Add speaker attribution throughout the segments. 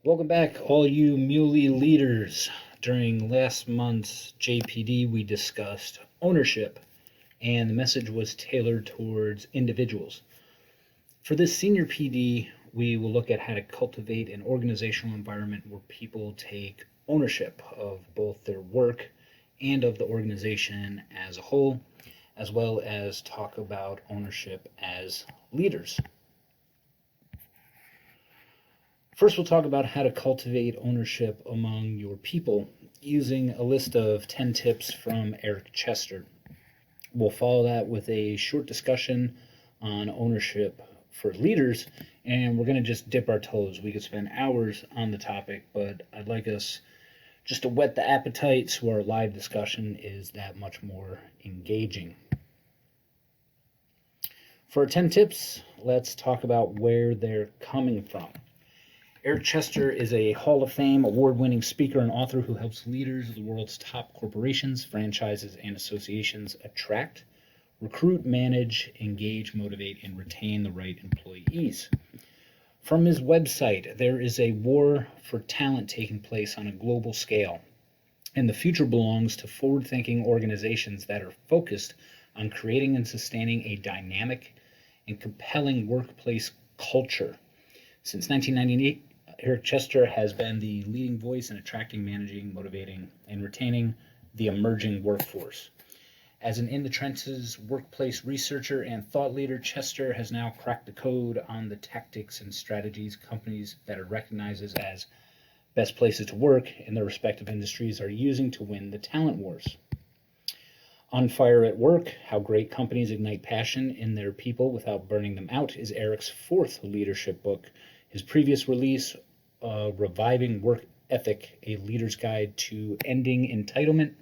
Speaker 1: Welcome back, all you Muley leaders. During last month's JPD, we discussed ownership, and the message was tailored towards individuals. For this senior PD, we will look at how to cultivate an organizational environment where people take ownership of both their work and of the organization as a whole, as well as talk about ownership as leaders. First, we'll talk about how to cultivate ownership among your people using a list of 10 tips from Eric Chester. We'll follow that with a short discussion on ownership for leaders, and we're going to just dip our toes. We could spend hours on the topic, but I'd like us just to whet the appetite so our live discussion is that much more engaging. For our 10 tips, let's talk about where they're coming from. Eric Chester is a Hall of Fame award-winning speaker and author who helps leaders of the world's top corporations, franchises, and associations attract, recruit, manage, engage, motivate, and retain the right employees. From his website, there is a war for talent taking place on a global scale, and the future belongs to forward-thinking organizations that are focused on creating and sustaining a dynamic and compelling workplace culture. Since 1998, Eric Chester has been the leading voice in attracting, managing, motivating, and retaining the emerging workforce. As an in-the-trenches workplace researcher and thought leader, Chester has now cracked the code on the tactics and strategies companies that are recognized as best places to work in their respective industries are using to win the talent wars. On Fire at Work, How Great Companies Ignite Passion in Their People Without Burning Them Out is Eric's fourth leadership book. His previous release, Reviving Work Ethic, A Leader's Guide to Ending Entitlement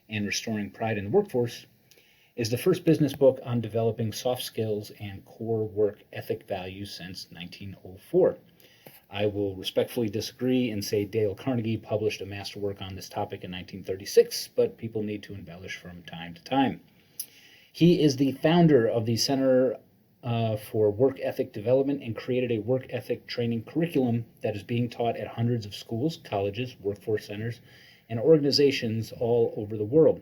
Speaker 1: and Restoring Pride in the Workforce, is the first business book on developing soft skills and core work ethic values since 1904. I will respectfully disagree and say Dale Carnegie published a masterwork on this topic in 1936, but people need to embellish from time to time. He is the founder of the Center for Work Ethic Development and created a work ethic training curriculum that is being taught at hundreds of schools, colleges, workforce centers, and organizations all over the world.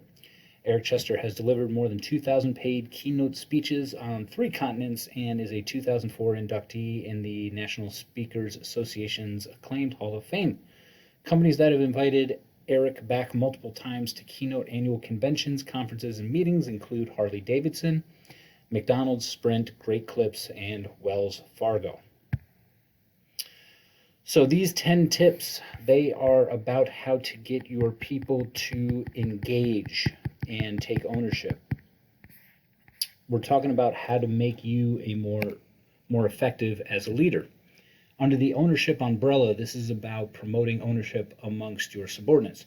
Speaker 1: Eric Chester has delivered more than 2,000 paid keynote speeches on 3 continents and is a 2004 inductee in the National Speakers Association's acclaimed Hall of Fame. Companies that have invited Eric back multiple times to keynote annual conventions, conferences, and meetings include Harley-Davidson, McDonald's, Sprint, Great Clips, and Wells Fargo. So these 10 tips, they are about how to get your people to engage and take ownership. We're talking about how to make you a more effective as a leader. Under the ownership umbrella, this is about promoting ownership amongst your subordinates.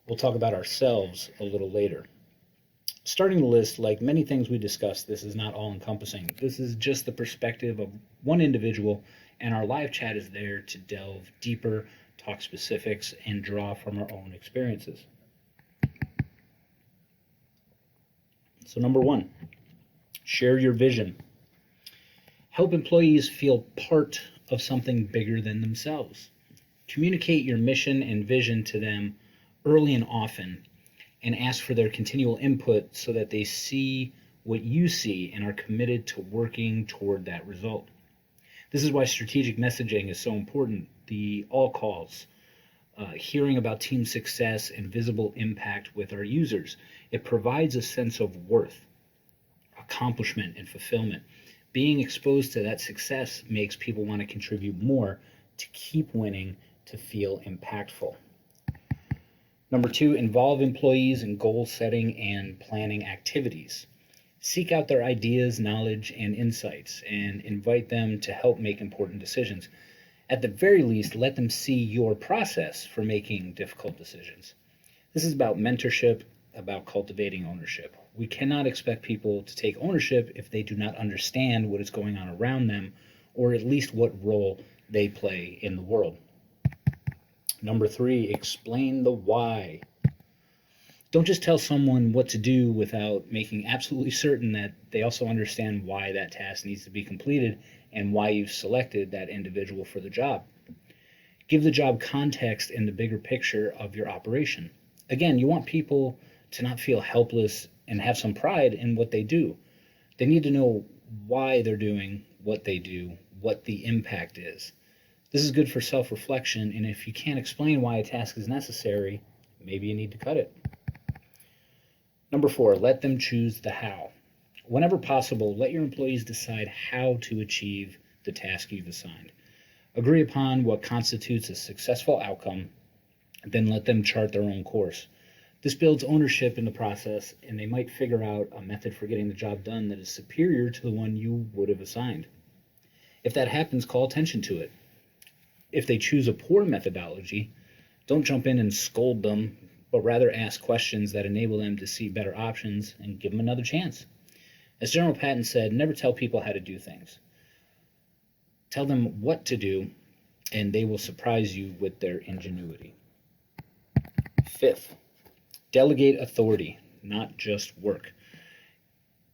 Speaker 1: We'll talk about ourselves a little later. Starting the list, like many things we discussed, this is not all-encompassing. This is just the perspective of one individual, and our live chat is there to delve deeper, talk specifics, and draw from our own experiences. So number 1, share your vision. Help employees feel part of something bigger than themselves. Communicate your mission and vision to them early and often, and ask for their continual input so that they see what you see and are committed to working toward that result. This is why strategic messaging is so important. The all calls, hearing about team success and visible impact with our users. It provides a sense of worth, accomplishment, and fulfillment. Being exposed to that success makes people want to contribute more, to keep winning, to feel impactful. Number 2, involve employees in goal setting and planning activities. Seek out their ideas, knowledge, and insights, and invite them to help make important decisions. At the very least, let them see your process for making difficult decisions. This is about mentorship, about cultivating ownership. We cannot expect people to take ownership if they do not understand what is going on around them, or at least what role they play in the world. Number 3, explain the why. Don't just tell someone what to do without making absolutely certain that they also understand why that task needs to be completed and why you've selected that individual for the job. Give the job context and the bigger picture of your operation. Again, you want people to not feel helpless and have some pride in what they do. They need to know why they're doing what they do, what the impact is. This is good for self-reflection, and if you can't explain why a task is necessary, maybe you need to cut it. Number 4, let them choose the how. Whenever possible, let your employees decide how to achieve the task you've assigned. Agree upon what constitutes a successful outcome, then let them chart their own course. This builds ownership in the process, and they might figure out a method for getting the job done that is superior to the one you would have assigned. If that happens, call attention to it. If they choose a poor methodology, don't jump in and scold them, but rather ask questions that enable them to see better options and give them another chance. As General Patton said, never tell people how to do things. Tell them what to do, and they will surprise you with their ingenuity. 5th, delegate authority, not just work.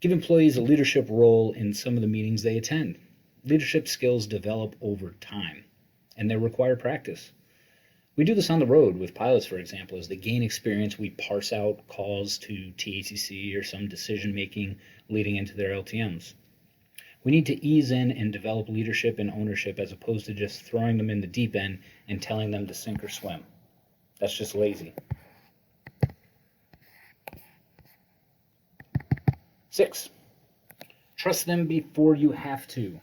Speaker 1: Give employees a leadership role in some of the meetings they attend. Leadership skills develop over time, and they require practice. We do this on the road with pilots, for example. As they gain experience, we parse out calls to TACC or some decision-making leading into their LTMs. We need to ease in and develop leadership and ownership as opposed to just throwing them in the deep end and telling them to sink or swim. That's just lazy. 6, trust them before you have to.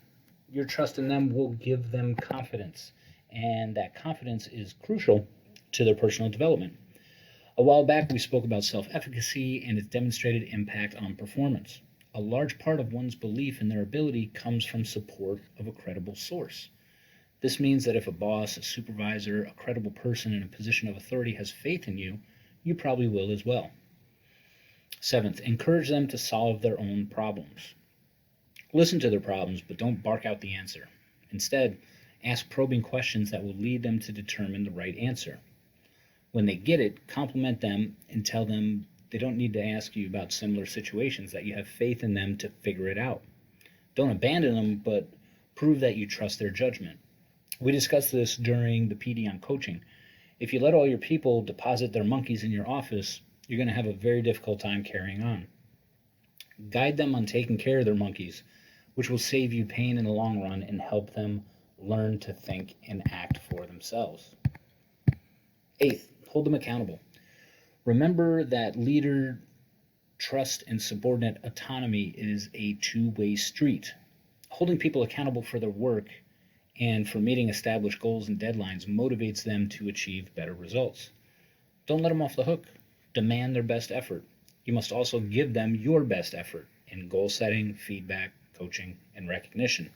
Speaker 1: Your trust in them will give them confidence, and that confidence is crucial to their personal development. A while back, we spoke about self-efficacy and its demonstrated impact on performance. A large part of one's belief in their ability comes from support of a credible source. This means that if a boss, a supervisor, a credible person in a position of authority has faith in you, you probably will as well. 7th, encourage them to solve their own problems. Listen to their problems, but don't bark out the answer. Instead, ask probing questions that will lead them to determine the right answer. When they get it, compliment them and tell them they don't need to ask you about similar situations, that you have faith in them to figure it out. Don't abandon them, but prove that you trust their judgment. We discussed this during the PD on coaching. If you let all your people deposit their monkeys in your office, you're going to have a very difficult time carrying on. Guide them on taking care of their monkeys, which will save you pain in the long run and help them learn to think and act for themselves. 8th, hold them accountable. Remember that leader trust and subordinate autonomy is a two-way street. Holding people accountable for their work and for meeting established goals and deadlines motivates them to achieve better results. Don't let them off the hook. Demand their best effort. You must also give them your best effort in goal setting, feedback, coaching, and recognition.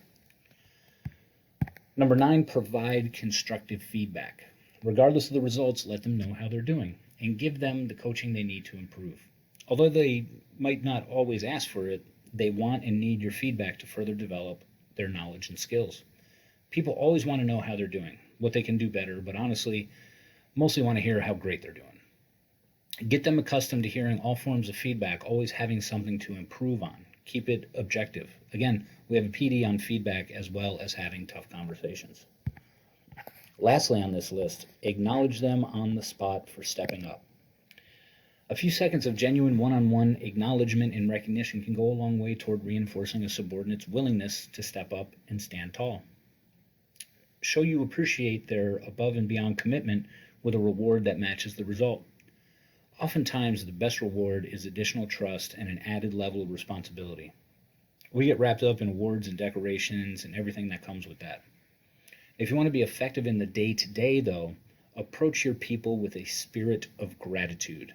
Speaker 1: Number 9, provide constructive feedback. Regardless of the results, let them know how they're doing and give them the coaching they need to improve. Although they might not always ask for it, they want and need your feedback to further develop their knowledge and skills. People always want to know how they're doing, what they can do better, but honestly, mostly want to hear how great they're doing. Get them accustomed to hearing all forms of feedback, always having something to improve on. Keep it objective. Again, we have a PD on feedback as well as having tough conversations. Lastly on this list, acknowledge them on the spot for stepping up. A few seconds of genuine one-on-one acknowledgement and recognition can go a long way toward reinforcing a subordinate's willingness to step up and stand tall. Show you appreciate their above and beyond commitment with a reward that matches the result. Oftentimes, the best reward is additional trust and an added level of responsibility. We get wrapped up in awards and decorations and everything that comes with that. If you want to be effective in the day-to-day, though, approach your people with a spirit of gratitude.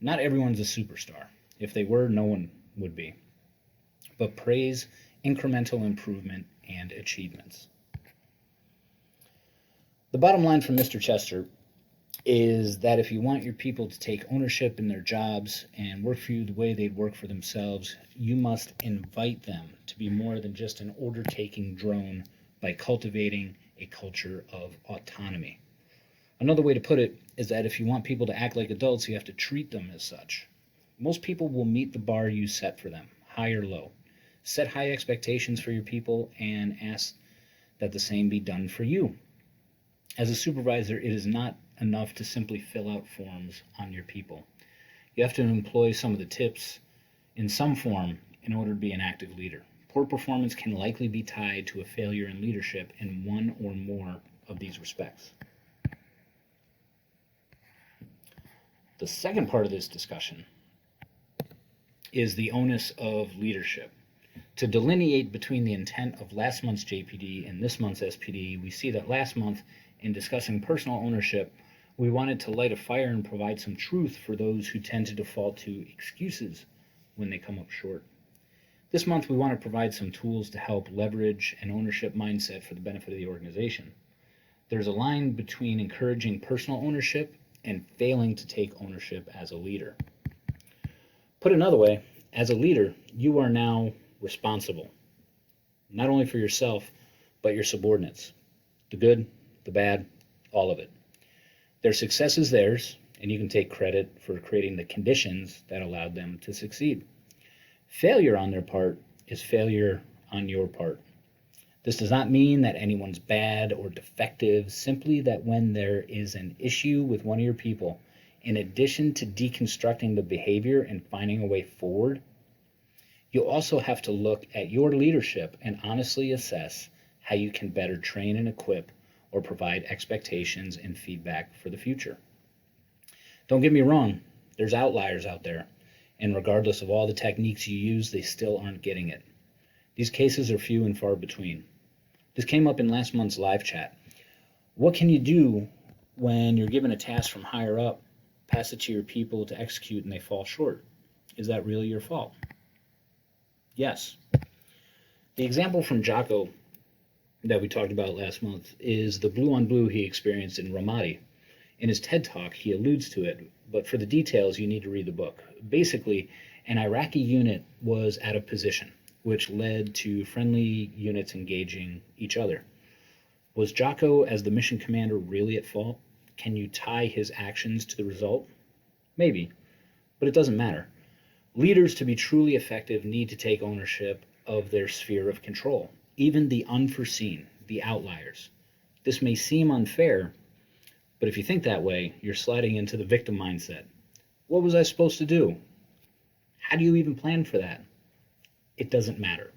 Speaker 1: Not everyone's a superstar. If they were, no one would be. But praise incremental improvement and achievements. The bottom line from Mr. Chester is that if you want your people to take ownership in their jobs and work for you the way they'd work for themselves, you must invite them to be more than just an order-taking drone by cultivating a culture of autonomy. Another way to put it is that if you want people to act like adults, you have to treat them as such. Most people will meet the bar you set for them, high or low. Set high expectations for your people and ask that the same be done for you. As a supervisor, it is not enough to simply fill out forms on your people. You have to employ some of the tips in some form in order to be an active leader. Poor performance can likely be tied to a failure in leadership in one or more of these respects. The second part of this discussion is the onus of leadership. To delineate between the intent of last month's JPD and this month's SPD, we see that last month, in discussing personal ownership, we wanted to light a fire and provide some truth for those who tend to default to excuses when they come up short. This month, we want to provide some tools to help leverage an ownership mindset for the benefit of the organization. There's a line between encouraging personal ownership and failing to take ownership as a leader. Put another way, as a leader, you are now responsible, not only for yourself, but your subordinates. The good, the bad, all of it. Their success is theirs, and you can take credit for creating the conditions that allowed them to succeed. Failure on their part is failure on your part. This does not mean that anyone's bad or defective, simply that when there is an issue with one of your people, in addition to deconstructing the behavior and finding a way forward, you also have to look at your leadership and honestly assess how you can better train and equip or provide expectations and feedback for the future. Don't get me wrong, there's outliers out there, and regardless of all the techniques you use, they still aren't getting it. These cases are few and far between. This came up in last month's live chat. What can you do when you're given a task from higher up, pass it to your people to execute, and they fall short? Is that really your fault? Yes. The example from Jocko that we talked about last month is the blue on blue he experienced in Ramadi. In his TED Talk, he alludes to it, but for the details, you need to read the book. Basically, an Iraqi unit was out of position, which led to friendly units engaging each other. Was Jocko, as the mission commander, really at fault? Can you tie his actions to the result? Maybe, but it doesn't matter. Leaders, to be truly effective, need to take ownership of their sphere of control, even the unforeseen, the outliers. This may seem unfair, but if you think that way, you're sliding into the victim mindset. What was I supposed to do? How do you even plan for that? It doesn't matter.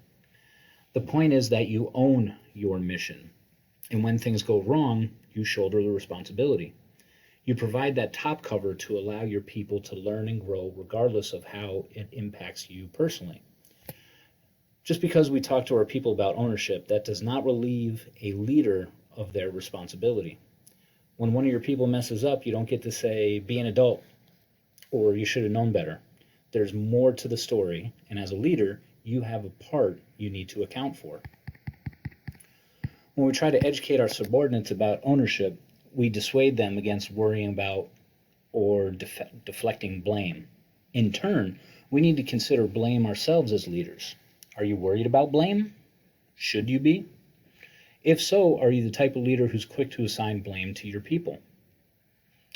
Speaker 1: The point is that you own your mission, and when things go wrong, you shoulder the responsibility. You provide that top cover to allow your people to learn and grow regardless of how it impacts you personally. Just because we talk to our people about ownership, that does not relieve a leader of their responsibility. When one of your people messes up, you don't get to say, be an adult, or you should have known better. There's more to the story, and as a leader, you have a part you need to account for. When we try to educate our subordinates about ownership, we dissuade them against worrying about or deflecting blame. In turn, we need to consider blame ourselves as leaders. Are you worried about blame? Should you be? If so, are you the type of leader who's quick to assign blame to your people?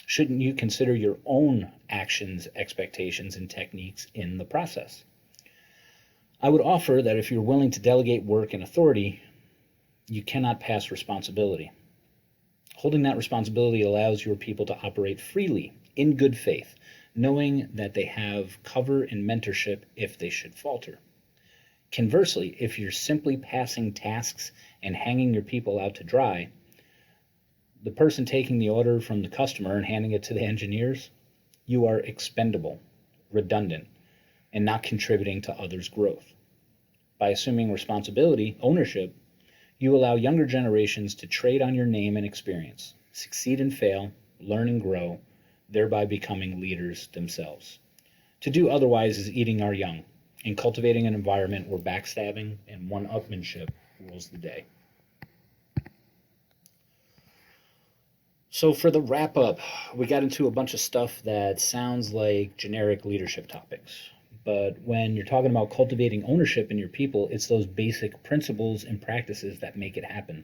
Speaker 1: Shouldn't you consider your own actions, expectations, and techniques in the process? I would offer that if you're willing to delegate work and authority, you cannot pass responsibility. Holding that responsibility allows your people to operate freely, in good faith, knowing that they have cover and mentorship if they should falter. Conversely, if you're simply passing tasks and hanging your people out to dry, the person taking the order from the customer and handing it to the engineers, you are expendable, redundant, and not contributing to others' growth. By assuming responsibility, ownership, you allow younger generations to trade on your name and experience, succeed and fail, learn and grow, thereby becoming leaders themselves. To do otherwise is eating our young and cultivating an environment where backstabbing and one-upmanship rules the day. So for the wrap-up, we got into a bunch of stuff that sounds like generic leadership topics. But when you're talking about cultivating ownership in your people, it's those basic principles and practices that make it happen.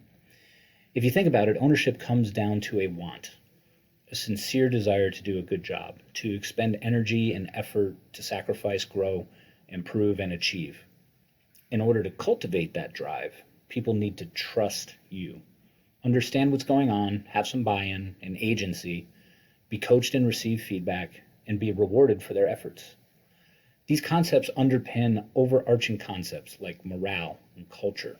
Speaker 1: If you think about it, ownership comes down to a want, a sincere desire to do a good job, to expend energy and effort to sacrifice, grow, improve, and achieve. In order to cultivate that drive, people need to trust you. Understand what's going on, have some buy-in and agency, be coached and receive feedback, and be rewarded for their efforts. These concepts underpin overarching concepts like morale and culture.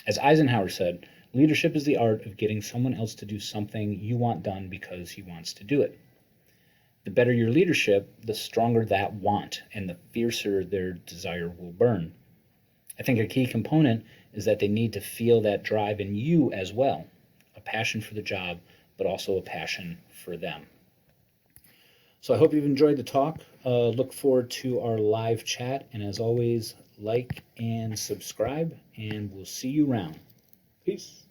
Speaker 1: As Eisenhower said, leadership is the art of getting someone else to do something you want done because he wants to do it. The better your leadership, the stronger that want and the fiercer their desire will burn. I think a key component is that they need to feel that drive in you as well, a passion for the job, but also a passion for them. So I hope you've enjoyed the talk. Look forward to our live chat. And as always, like and subscribe, and we'll see you around. Peace.